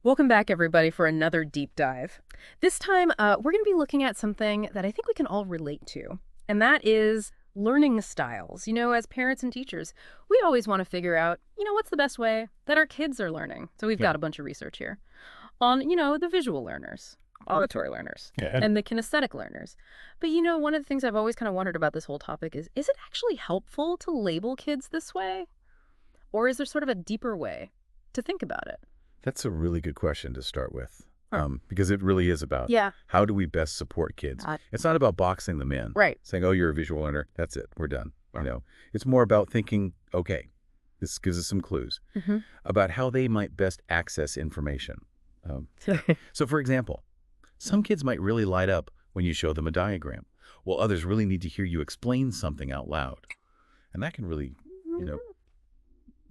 Welcome back, everybody, for another deep dive. This time, we're going to be looking at something that I think we can all relate to, and that is learning styles. As parents and teachers, we always want to figure out, what's the best way that our kids are learning. So we've Yeah. got a bunch of research here on, the visual learners, auditory learners, Yeah. and the kinesthetic learners. But, one of the things I've always kind of wondered about this whole topic is it actually helpful to label kids this way? Or is there sort of a deeper way to think about it? That's a really good question to start with, Huh. because it really is about Yeah. how do we best support kids. Uh, It's not about boxing them in, Right. saying, oh, you're a visual learner. That's it. We're done. Right. It's more about thinking, okay, this gives us some clues Mm-hmm. about how they might best access information. Um, so, for example, some kids might really light up when you show them a diagram, while others really need to hear you explain something out loud. And that can really,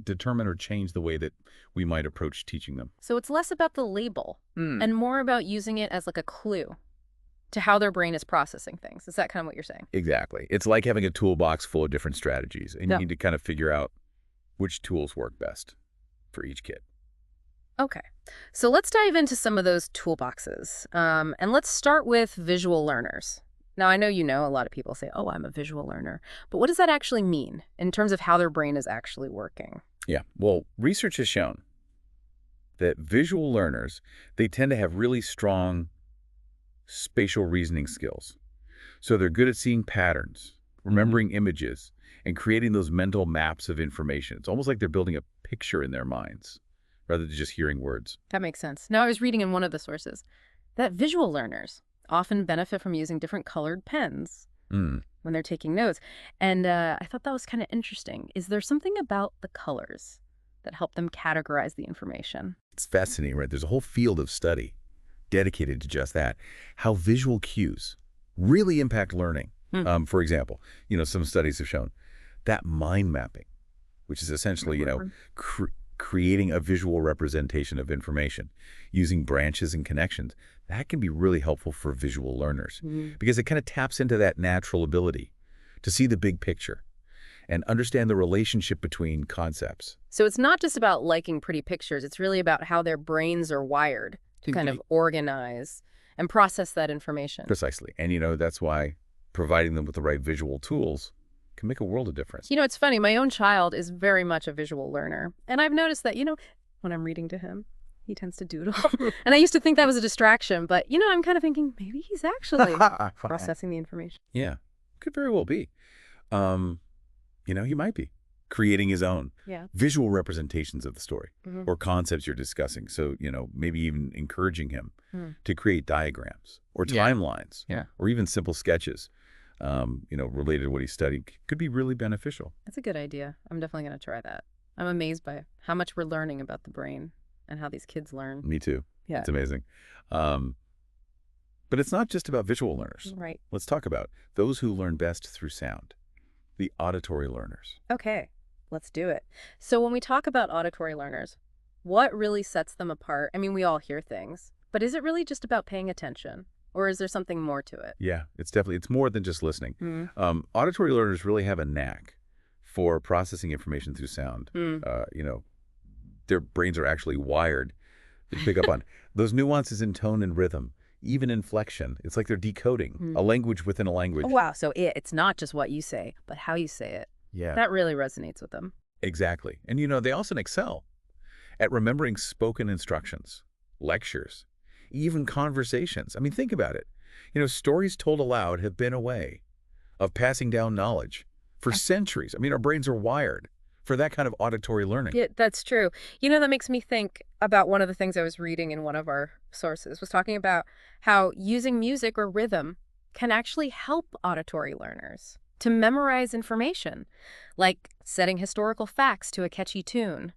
determine or change the way that we might approach teaching them. So it's less about the label and more about using it as like a clue to how their brain is processing things. Is that kind of what you're saying? Exactly. It's like having a toolbox full of different strategies, and Yeah. you need to kind of figure out which tools work best for each kid. Okay. So let's dive into some of those toolboxes. And let's start with visual learners. Now, I know a lot of people say, oh, I'm a visual learner. But what does that actually mean in terms of how their brain is actually working? Yeah. Well, research has shown that visual learners, they tend to have really strong spatial reasoning skills. So they're good at seeing patterns, remembering images, and creating those mental maps of information. It's almost like they're building a picture in their minds rather than just hearing words. That makes sense. Now, I was reading in one of the sources that visual learners often benefit from using different colored pens Mm. when they're taking notes. And I thought that was kind of interesting. Is there something about the colors that help them categorize the information? It's fascinating, right? There's a whole field of study dedicated to just that, how visual cues really impact learning. For example, some studies have shown that mind mapping, which is essentially, creating a visual representation of information using branches and connections, that can be really helpful for visual learners because it kind of taps into that natural ability to see the big picture and understand the relationship between concepts. So it's not just about liking pretty pictures. It's really about how their brains are wired to kind of organize and process that information. Precisely. And, that's why providing them with the right visual tools can make a world of difference. It's funny. My own child is very much a visual learner. And I've noticed that, when I'm reading to him, he tends to doodle. And I used to think that was a distraction. But, I'm kind of thinking maybe he's actually processing the information. Yeah, could very well be. He might be creating his own visual representations of the story or concepts you're discussing. So, maybe even encouraging him to create diagrams or timelines or even simple sketches, related to what he studied could be really beneficial. That's a good idea. I'm definitely going to try that. I'm amazed by how much we're learning about the brain and how these kids learn. Me too. Yeah. It's amazing. But it's not just about visual learners. Right. Let's talk about those who learn best through sound, the auditory learners. Okay, let's do it. So when we talk about auditory learners, what really sets them apart? I mean, we all hear things, but is it really just about paying attention? Or is there something more to it? Yeah, it's more than just listening. Auditory learners really have a knack for processing information through sound. Their brains are actually wired to pick up on those nuances in tone and rhythm, even inflection. It's like they're decoding a language within a language. Oh, wow. So it's not just what you say, but how you say it. Yeah, That really resonates with them. exactly. And, they also excel at remembering spoken instructions, lectures, even conversations. I mean, think about it. Stories told aloud have been a way of passing down knowledge for centuries. I mean, our brains are wired for that kind of auditory learning. Yeah, that's true. That makes me think about one of the things I was reading in one of our sources was talking about how using music or rhythm can actually help auditory learners to memorize information, like setting historical facts to a catchy tune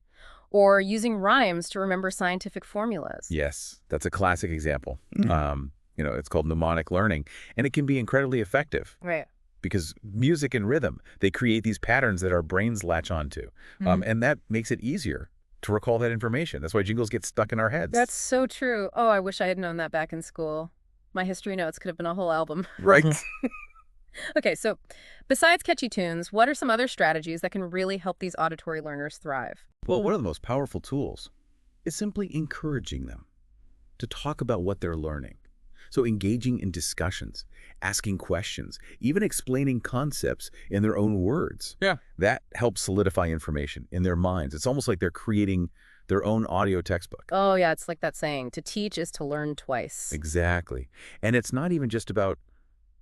or using rhymes to remember scientific formulas. Yes, that's a classic example. It's called mnemonic learning, and it can be incredibly effective. Right. Because music and rhythm, they create these patterns that our brains latch onto. And that makes it easier to recall that information. That's why jingles get stuck in our heads. That's so true. Oh, I wish I had known that back in school. My history notes could have been a whole album. right. Okay, so besides catchy tunes, what are some other strategies that can really help these auditory learners thrive? Well, one of the most powerful tools is simply encouraging them to talk about what they're learning. So engaging in discussions, asking questions, even explaining concepts in their own words. Yeah. That helps solidify information in their minds. It's almost like they're creating their own audio textbook. Oh, yeah, it's like that saying, to teach is to learn twice. Exactly. And it's not even just about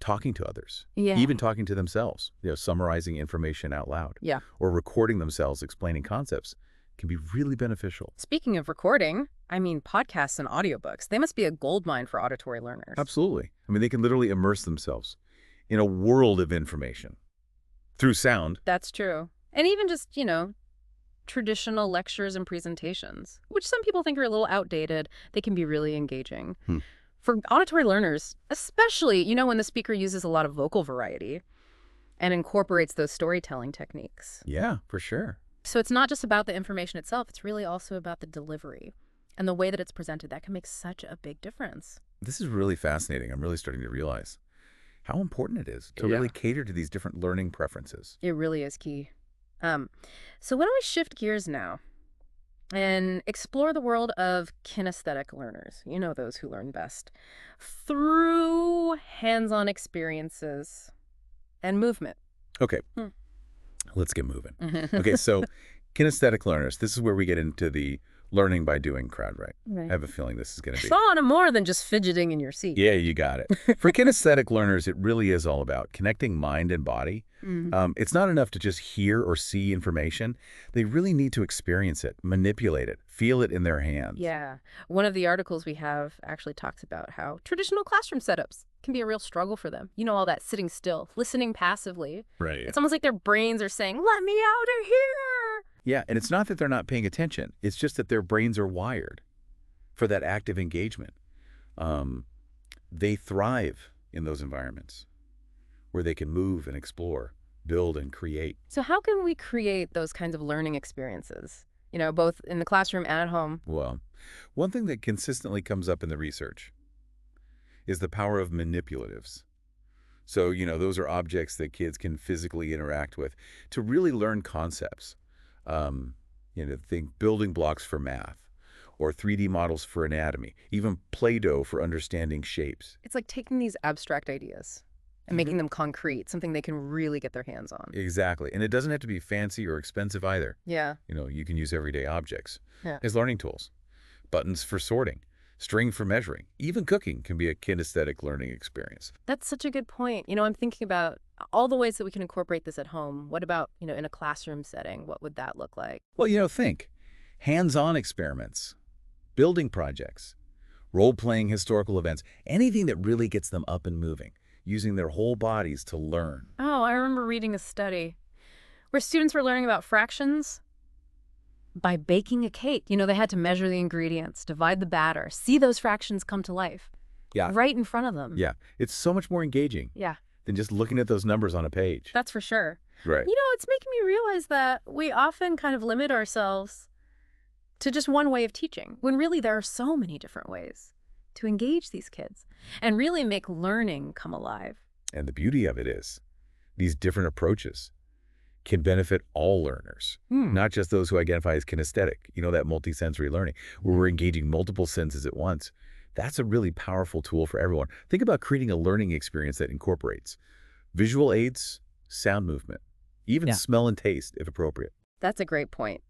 talking to others, Yeah. even talking to themselves, summarizing information out loud. Yeah. Or recording themselves explaining concepts can be really beneficial. Speaking of recording, I mean, podcasts and audiobooks, they must be a goldmine for auditory learners. Absolutely. I mean, they can literally immerse themselves in a world of information through sound. That's true. And even just, traditional lectures and presentations, which some people think are a little outdated, they can be really engaging. For auditory learners, especially, when the speaker uses a lot of vocal variety and incorporates those storytelling techniques. Yeah, for sure. So it's not just about the information itself, it's really also about the delivery and the way that it's presented. That can make such a big difference. This is really fascinating. I'm really starting to realize how important it is to really cater to these different learning preferences. It really is key. So why don't we shift gears now and explore the world of kinesthetic learners, those who learn best, through hands-on experiences and movement. Okay, let's get moving. Okay, so kinesthetic learners, this is where we get into the learning by doing crowd, right? I have a feeling this is going to be... Sauna more than just fidgeting in your seat. Yeah, you got it. For kinesthetic learners, it really is all about connecting mind and body. It's not enough to just hear or see information. They really need to experience it, manipulate it, feel it in their hands. Yeah. One of the articles we have actually talks about how traditional classroom setups can be a real struggle for them. All that sitting still, listening passively. Right. It's almost like their brains are saying, let me out of here. Yeah, and it's not that they're not paying attention. It's just that their brains are wired for that active engagement. They thrive in those environments where they can move and explore, build and create. So how can we create those kinds of learning experiences, both in the classroom and at home? Well, one thing that consistently comes up in the research is the power of manipulatives. So, those are objects that kids can physically interact with to really learn concepts. Think building blocks for math or 3D models for anatomy, even Play-Doh for understanding shapes. It's like taking these abstract ideas and making them concrete, something they can really get their hands on. Exactly. And it doesn't have to be fancy or expensive either. Yeah. You can use everyday objects as learning tools. Buttons for sorting, string for measuring, even cooking can be a kinesthetic learning experience. That's such a good point. I'm thinking about all the ways that we can incorporate this at home. What about, in a classroom setting? What would that look like? Well, think hands-on experiments, building projects, role-playing historical events, anything that really gets them up and moving, using their whole bodies to learn. Oh, I remember reading a study where students were learning about fractions by baking a cake. They had to measure the ingredients, divide the batter, see those fractions come to life. Yeah. Right in front of them. Yeah. It's so much more engaging. Yeah. Than just looking at those numbers on a page. That's for sure. Right. It's making me realize that we often kind of limit ourselves to just one way of teaching, when really there are so many different ways to engage these kids and really make learning come alive. And the beauty of it is these different approaches can benefit all learners, not just those who identify as kinesthetic, that multisensory learning, where we're engaging multiple senses at once. That's a really powerful tool for everyone. Think about creating a learning experience that incorporates visual aids, sound movement, even smell and taste, if appropriate. That's a great point.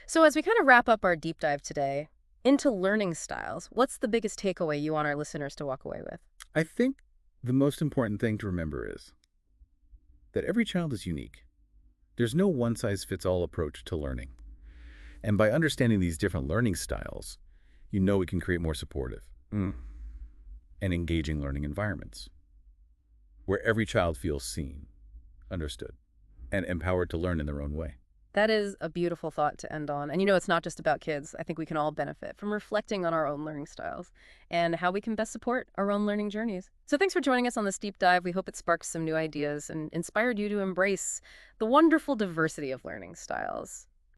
So as we kind of wrap up our deep dive today into learning styles, what's the biggest takeaway you want our listeners to walk away with? I think the most important thing to remember is that every child is unique. There's no one-size-fits-all approach to learning. And by understanding these different learning styles, we can create more supportive and engaging learning environments where every child feels seen, understood, and empowered to learn in their own way. That is a beautiful thought to end on. And it's not just about kids. I think we can all benefit from reflecting on our own learning styles and how we can best support our own learning journeys. So thanks for joining us on this deep dive. We hope it sparked some new ideas and inspired you to embrace the wonderful diversity of learning styles.